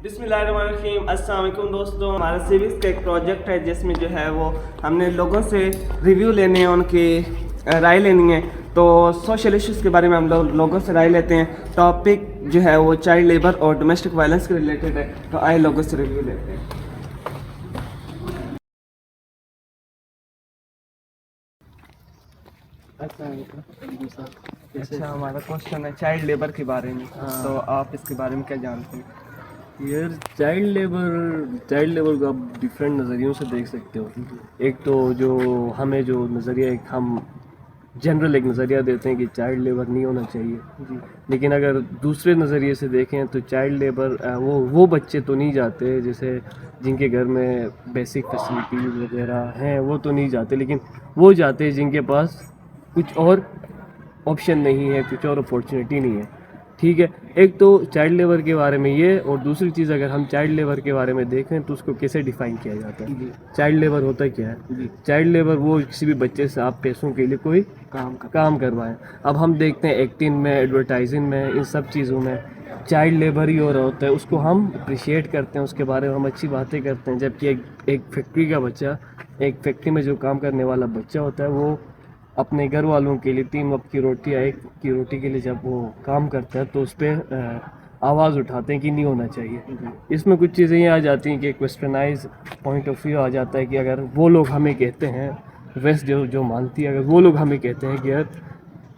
بسم اللہ الرحمن الرحیم. السلام علیکم دوستوں. ہمارا سیوکس کا ایک پروجیکٹ ہے جس میں جو ہے وہ ہم نے لوگوں سے ریویو لینے ہیں, ان کی رائے لینی ہے. تو سوشل ایشوز کے بارے میں ہم لوگوں سے رائے لیتے ہیں. ٹاپک جو ہے وہ چائلڈ لیبر اور ڈومیسٹک وائلنس کے ریلیٹڈ ہے. تو آئے لوگوں سے ریویو لیتے ہیں. اچھا, ہمارا کوشچن ہے چائلڈ لیبر کے بارے میں. تو آپ اس کے بارے میں کیا جانتے ہیں؟ یار چائلڈ لیبر کو آپ ڈفرینٹ نظریوں سے دیکھ سکتے ہو. ایک تو جو ہمیں جو نظریہ ہم جنرل ایک نظریہ دیتے ہیں کہ چائلڈ لیبر نہیں ہونا چاہیے, لیکن اگر دوسرے نظریے سے دیکھیں تو چائلڈ لیبر وہ بچے تو نہیں جاتے جیسے جن کے گھر میں بیسک فیسلٹیز وغیرہ ہیں, وہ تو نہیں جاتے, لیکن وہ جاتے جن کے پاس کچھ اور آپشن نہیں ہے, کچھ اور اپارچونیٹی نہیں ہے. ٹھیک ہے, ایک تو چائلڈ لیبر کے بارے میں یہ, اور دوسری چیز اگر ہم چائلڈ لیبر کے بارے میں دیکھیں تو اس کو کیسے ڈیفائن کیا جاتا ہے. چائلڈ لیبر ہوتا کیا ہے؟ چائلڈ لیبر وہ کسی بھی بچے سے آپ پیسوں کے لیے کوئی کام کروائیں. اب ہم دیکھتے ہیں ایکٹنگ میں, ایڈورٹائزنگ میں, ان سب چیزوں میں چائلڈ لیبر ہی ہو رہا ہوتا ہے. اس کو ہم اپریشیٹ کرتے ہیں, اس کے بارے میں ہم اچھی باتیں کرتے ہیں, جبکہ ایک فیکٹری کا بچہ, ایک فیکٹری میں جو کام کرنے والا بچہ ہوتا ہے, وہ اپنے گھر والوں کے لیے 3 وقت کی روٹی یا 1 وقت کی روٹی کے لیے جب وہ کام کرتا ہے تو اس پہ آواز اٹھاتے ہیں کہ نہیں ہونا چاہیے. اس میں کچھ چیزیں یہ آ جاتی ہیں کہ ایک ویسٹرنائز پوائنٹ آف ویو آ جاتا ہے کہ اگر وہ لوگ ہمیں کہتے ہیں, ویسٹ جو مانتی ہے, اگر وہ لوگ ہمیں کہتے ہیں کہ یار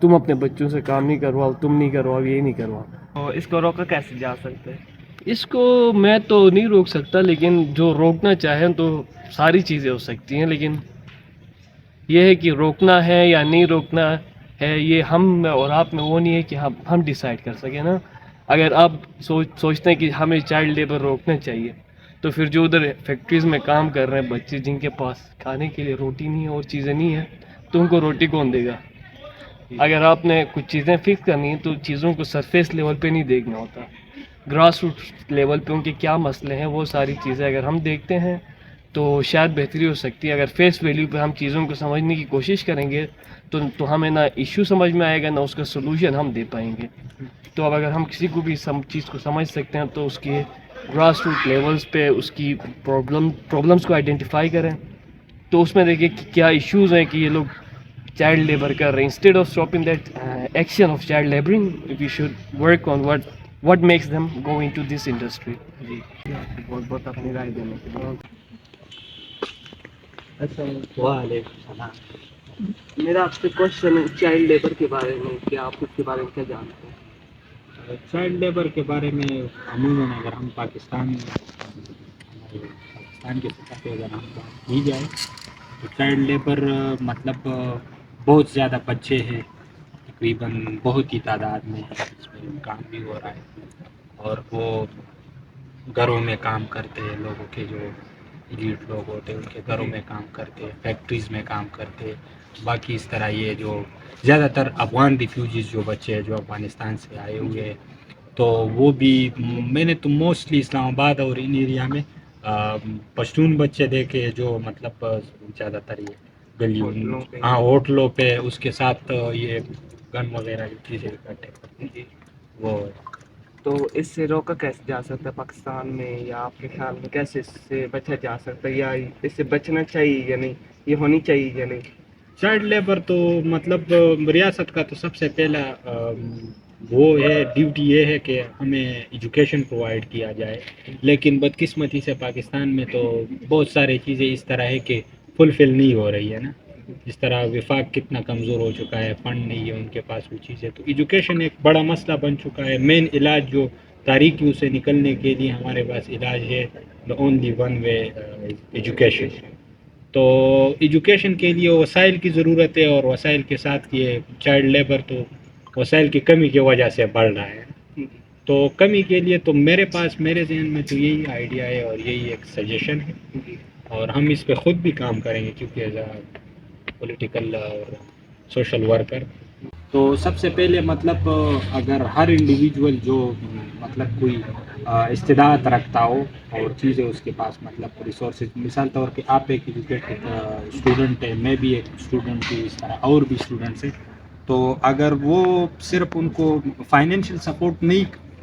تم اپنے بچوں سے کام نہیں کرواؤ, تم نہیں کرواؤ, یہ نہیں کرواؤ, تو اس کو روکا کیسے جا سکتے ہیں؟ اس کو میں تو نہیں روک سکتا, لیکن جو روکنا چاہیں تو ساری چیزیں ہو سکتی ہیں, لیکن یہ ہے کہ روکنا ہے یا نہیں روکنا ہے, یہ ہم اور آپ میں وہ نہیں ہے کہ ہم ڈیسائیڈ کر سکیں نا. اگر آپ سوچتے ہیں کہ ہمیں چائلڈ لیبر روکنا چاہیے, تو پھر جو ادھر فیکٹریز میں کام کر رہے ہیں بچے, جن کے پاس کھانے کے لیے روٹی نہیں ہے اور چیزیں نہیں ہیں, تو ان کو روٹی کون دے گا؟ اگر آپ نے کچھ چیزیں فکس کرنی ہیں تو چیزوں کو سرفیس لیول پہ نہیں دیکھنا ہوتا, گراس روٹ لیول پہ ان کے کیا مسئلے ہیں, وہ ساری چیزیں اگر ہم دیکھتے ہیں تو شاید بہتری ہو سکتی ہے. اگر فیس ویلیو پہ ہم چیزوں کو سمجھنے کی کوشش کریں گے تو ہمیں نہ ایشو سمجھ میں آئے گا, نہ اس کا سلوشن ہم دے پائیں گے. تو اب اگر ہم کسی کو بھی چیز کو سمجھ سکتے ہیں تو اس کے گراس روٹ لیولز پہ اس کی پرابلمس کو آئیڈینٹیفائی کریں, تو اس میں دیکھیں کہ کیا ایشوز ہیں کہ یہ لوگ چائلڈ لیبر کر رہے ہیں. Instead of stopping that action of child labouring, we should work on what makes them go into this industry. جی, بہت بہت اپنی رائے دینے کے لیے. وعلیکم السلام. میرا آپ سے کوشچن ہے چائلڈ لیبر کے بارے میں, کہ آپ اس کے بارے میں کیا جانتے ہیں؟ چائلڈ لیبر کے بارے میں عموماً اگر ہم پاکستان کی سطح پہ اگر ہم بات کی جائے تو چائلڈ لیبر مطلب بہت زیادہ بچے ہیں, تقریباً بہت ہی تعداد میں ہے, اس میں کام بھی ہو رہا ہے, اور وہ گھروں میں کام کرتے ہیں. لوگوں کے جو ایلیٹ لوگ ہوتے ہیں ان کے گھروں میں کام کرتے, فیکٹریز میں کام کرتے. باقی اس طرح یہ جو زیادہ تر افغان ریفیوجیز جو بچے ہیں جو افغانستان سے آئے ہوئے ہیں, تو وہ بھی میں نے تو موسٹلی اسلام آباد اور ان ایریا میں پشتون بچے دیکھے جو مطلب زیادہ تر یہ گلیوں, ہاں ہوٹلوں پہ اس کے ساتھ یہ گن وغیرہ جو چیزیں اکٹھے کرتے ہیں وہ. تو اس سے روکا کیسے جا سکتا ہے پاکستان میں, یا آپ کے خیال میں کیسے اس سے بچا جا سکتا ہے, یا اس سے بچنا چاہیے یا نہیں, یہ ہونی چاہیے یا نہیں؟ چائلڈ لیبر تو مطلب ریاست کا تو سب سے پہلا وہ ہے, ڈیوٹی یہ ہے کہ ہمیں ایجوکیشن پرووائڈ کیا جائے. لیکن بدقسمتی سے پاکستان میں تو بہت سارے چیزیں اس طرح ہے کہ فلفل نہیں ہو رہی ہے نا. اس طرح وفاق کتنا کمزور ہو چکا ہے, فنڈ نہیں ہے ان کے پاس وہ چیزیں, تو ایجوکیشن ایک بڑا مسئلہ بن چکا ہے. مین علاج جو تاریکیوں سے نکلنے کے لیے ہمارے پاس علاج ہے, the only one way education. تو ایجوکیشن کے لیے وسائل کی ضرورت ہے, اور وسائل کے ساتھ یہ چائلڈ لیبر تو وسائل کی کمی کی وجہ سے بڑھ رہا ہے. تو کمی کے لیے تو میرے ذہن میں تو یہی آئیڈیا ہے اور یہی ایک سجیشن ہے, اور ہم اس پہ خود بھی کام کریں گے کیونکہ ایز اے پولیٹیکل اور سوشل ورکر. تو سب سے پہلے مطلب اگر ہر انڈیویجول جو مطلب کوئی استعداد رکھتا ہو اور چیزیں اس کے پاس مطلب ریسورسز, مثال طور پہ آپ ایک ایجوکیٹڈ اسٹوڈنٹ ہے, میں بھی ایک اسٹوڈنٹ ہوں, اس طرح اور بھی اسٹوڈنٹس ہیں, تو اگر وہ صرف ان کو فائنینشیل سپورٹ نہیں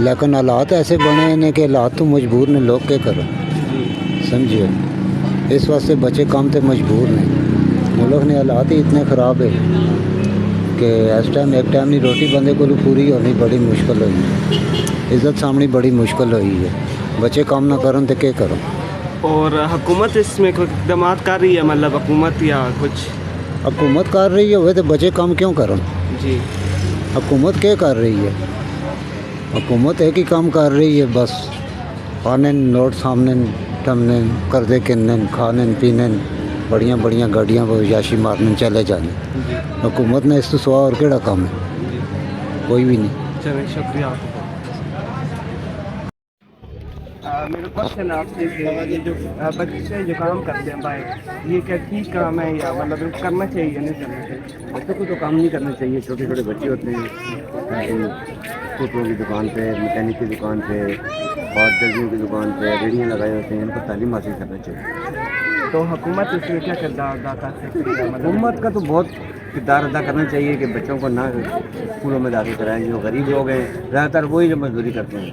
لیکن حالات ایسے بنے ہیں کہ حالات تو مجبور نے لوگ کیا کرو سمجھے اس واسطے بچے کام تے مجبور نے ملک نے حالات ہی اتنے خراب ہے کہ اس ٹائم ایک ٹائم نہیں روٹی بندے کو پوری ہونی بڑی مشکل ہوئی عزت سامنے بڑی مشکل ہوئی ہے بچے کام نہ کرن تو کیا کرو. اور حکومت اس میں کوئی اقدامات کر رہی ہے مطلب حکومت یا کچھ حکومت کر رہی ہے ہوئے تو بچے کام کیوں کرن. جی حکومت کیا کر رہی ہے حکومت ایک ہی کام کر رہی ہے بس آنے نوٹ سامنے ٹمنے قرضے کنے کھانے پینے بڑیاں بڑیاں گاڑیاں وہ یاشی مارنے چلے جانے. حکومت نے اس تو سوا اور کیڑا کام ہے کوئی بھی نہیں. چلیں شکریہ آپ کا. میرا کوشچن آپ سے کہ یہ جو بچے جو کام کرتے ہیں باہر یہ کیا ٹھیک کام ہے یا مطلب کرنا چاہیے یا نہیں کرنا چاہیے؟ بچوں کو تو کام نہیں کرنا چاہیے. چھوٹے چھوٹے بچے ہوتے ہیں فوٹو کی دکان پہ مکینک کی دکان پہ اور درزیوں کی دکان پہ ریڑیاں لگائے ہوتے ہیں ان کو تعلیم حاصل کرنا چاہیے. تو حکومت اس میں کیا کردار ادا کر سکتی ہے؟ حکومت کا تو بہت کردار ادا کرنا چاہیے کہ بچوں کو نہ اسکولوں میں داخل کرائیں. جو غریب لوگ ہیں زیادہ تر وہی جو مزدوری کرتے ہیں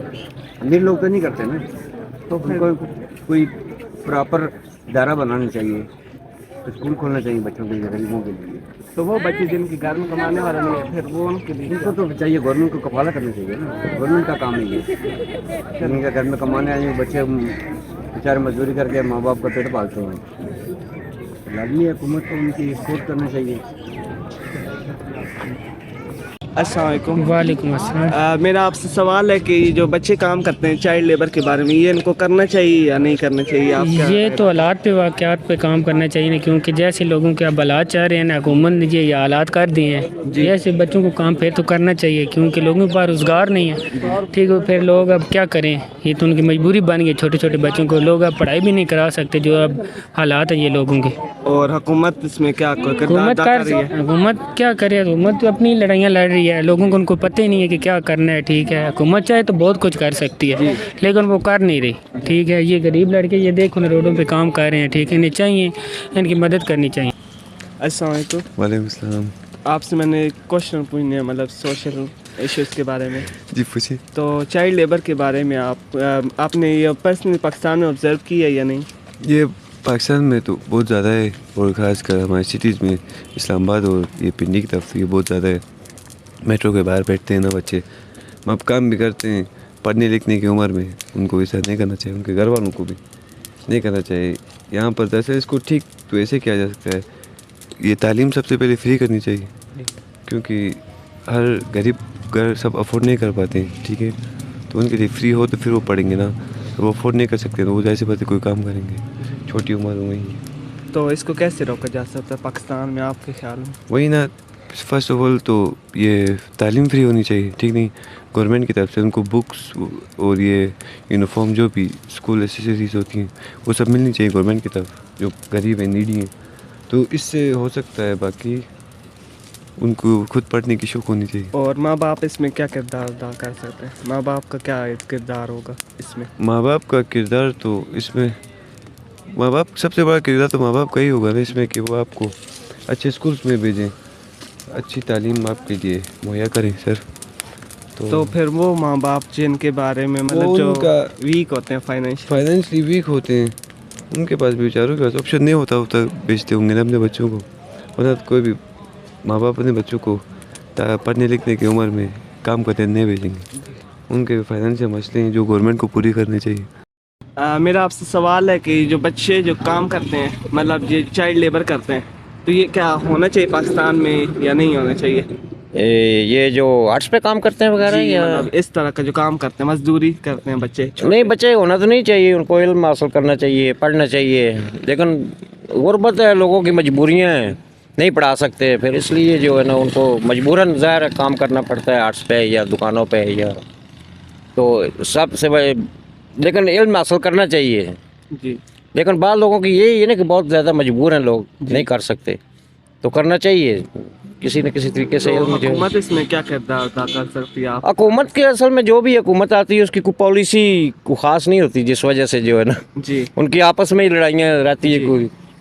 امیر لوگ تو نہیں کرتے نا. تو ان کو کوئی پراپر ادارہ بنانا چاہیے اسکول کھولنا چاہیے بچوں کے لیے غریبوں کے لیے. تو وہ بچے جن کے گھر میں کمانے والا نہیں ہے پھر وہ ان کے لیے ان کو تو چاہیے گورنمنٹ کو کفالہ کرنا چاہیے نا. گورنمنٹ کا کام ہی ہے ان کے گھر میں کمانے آئے بچے بیچارے مزدوری کر کے ماں باپ کا پیٹ پالتے ہیں. لازمی حکومت کو ان کی سپورٹ کرنا چاہیے. السلام علیکم. وعلیکم السلام. میرا آپ سے سوال ہے کہ جو بچے کام کرتے ہیں چائلڈ لیبر کے بارے میں یہ ان کو کرنا چاہیے یا نہیں کرنا چاہیے؟ آپ کیا یہ تو حالات پہ واقعات پہ کام کرنا چاہیے نا کیونکہ جیسے لوگوں کے اب حالات چاہ رہے ہیں نا حکومت نے یہ حالات کر دیے ہیں جیسے بچوں کو کام پھر تو کرنا چاہیے کیونکہ لوگوں کے پاس روزگار نہیں ہے. ٹھیک ہے پھر لوگ اب کیا کریں یہ تو ان کی مجبوری بن گئی. چھوٹے چھوٹے بچوں کو لوگ اب پڑھائی بھی نہیں کرا سکتے جو اب حالات ہیں یہ لوگوں کے. اور حکومت اس میں کیا کردار حکومت ادا کر رہی ہے؟ حکومت کیا کرے حکومت تو اپنی لڑائیاں لڑ رہی ہے لوگوں کو ان کو پتہ ہی نہیں ہے کہ کیا کرنا ہے. ٹھیک ہے حکومت چاہے تو بہت کچھ کر سکتی ہے لیکن وہ کر نہیں رہی. ٹھیک ہے یہ غریب لڑکے یہ دیکھو نا روڈوں پہ کام کر رہے ہیں. ٹھیک ہے انہیں چاہیے ان کی مدد کرنی چاہیے. السلام علیکم. وعلیکم السلام. آپ سے میں نے ایک کوشچن پوچھنے ہیں مطلب سوشل ایشوز کے بارے میں. جی پوچھیے. تو چائلڈ لیبر کے بارے میں آپ نے یہ پرسنلی پاکستان میں آبزرو کی ہے یا نہیں؟ یہ پاکستان میں تو بہت زیادہ ہے اور خاص کر ہماری سٹیز میں اسلام آباد اور یہ پنڈی کی طرف یہ بہت زیادہ ہے. میٹرو کے باہر بیٹھتے ہیں نا بچے اب کام بھی کرتے ہیں پڑھنے لکھنے کی عمر میں ان کو ایسا نہیں کرنا چاہیے. ان کے گھر والوں کو بھی نہیں کرنا چاہیے. یہاں پر دراصل اس کو ٹھیک تو ایسے کیا جا سکتا ہے یہ تعلیم سب سے پہلے فری کرنی چاہیے کیونکہ ہر غریب گھر سب افورڈ نہیں کر پاتے ہیں. ٹھیک ہے تو ان کے لیے فری ہو تو پھر وہ پڑھیں گے نا. وہ افورڈ نہیں کر سکتے تو وہ جیسے بات کوئی کام کریں گے چھوٹی عمر میں ہی. تو اس کو کیسے روکا جا سکتا ہے پاکستان میں آپ کے خیال میں؟ وہی نا فرسٹ آف آل تو یہ تعلیم فری ہونی چاہیے. ٹھیک نہیں گورنمنٹ کی طرف سے ان کو بکس اور یہ یونیفارم جو بھی اسکول ایسیسریز ہوتی ہیں وہ سب ملنی چاہیے گورنمنٹ کی طرف جو غریب ہیں نیڈی ہیں. تو اس سے ہو سکتا ہے باقی ان کو خود پڑھنے کی شوق ہونی چاہیے. اور ماں باپ اس میں کیا کردار ادا کر سکتے ہیں؟ ماں باپ کا کیا کردار ہوگا اس میں؟ ماں باپ کا کردار تو اس میں ماں باپ سب سے بڑا کردار تو ماں باپ کا ہی ہوگا نا اس میں کہ وہ آپ کو اچھے اسکولس میں بھیجیں اچھی تعلیم آپ کے لیے مہیا کریں. سر تو پھر وہ ماں باپ جن کے بارے میں مطلب جو ویک ہوتے ہیں فائنینشلی ویک ہوتے ہیں ان کے پاس بھی بیچاروں کے پاس آپشن نہیں ہوتا بیچتے ہوں گے نا اپنے بچوں کو. ورنہ کوئی بھی ماں باپ اپنے بچوں کو پڑھنے لکھنے کی عمر میں کام کرتے نہیں بھیجیں گے. ان کے فائنینشیل مسئلے ہیں جو گورنمنٹ کو پوری کرنے چاہیے. میرا آپ سے سوال ہے کہ جو بچے جو کام کرتے ہیں مطلب یہ چائلڈ لیبر کرتے ہیں تو یہ کیا ہونا چاہیے پاکستان میں یا نہیں ہونا چاہیے؟ یہ جو آرٹس پہ کام کرتے ہیں وغیرہ یا مطلب اس طرح کا جو کام کرتے ہیں مزدوری کرتے ہیں بچے؟ نہیں بچے ہونا تو نہیں چاہیے. ان کو علم حاصل کرنا چاہیے پڑھنا چاہیے لیکن غربت ہے لوگوں کی مجبوریاں ہیں نہیں پڑھا سکتے پھر اس لیے جو ہے نا ان کو مجبوراً ظاہر کام کرنا پڑتا ہے آرٹس پہ یا دکانوں پہ یا تو سب سے لیکن علم حاصل کرنا چاہیے. جی لیکن بعض لوگوں کی یہی ہے نا کہ بہت زیادہ مجبور ہیں لوگ نہیں کر سکتے تو کرنا چاہیے کسی نہ کسی طریقے سے. حکومت اس میں کیا کردار ادا کر سکتی ہے آپ؟ حکومت کے اصل میں جو بھی حکومت آتی ہے اس کی کوئی پالیسی کو خاص نہیں ہوتی جس وجہ سے جو ہے نا جی ان کی آپس میں ہی لڑائیاں رہتی ہے. کوئی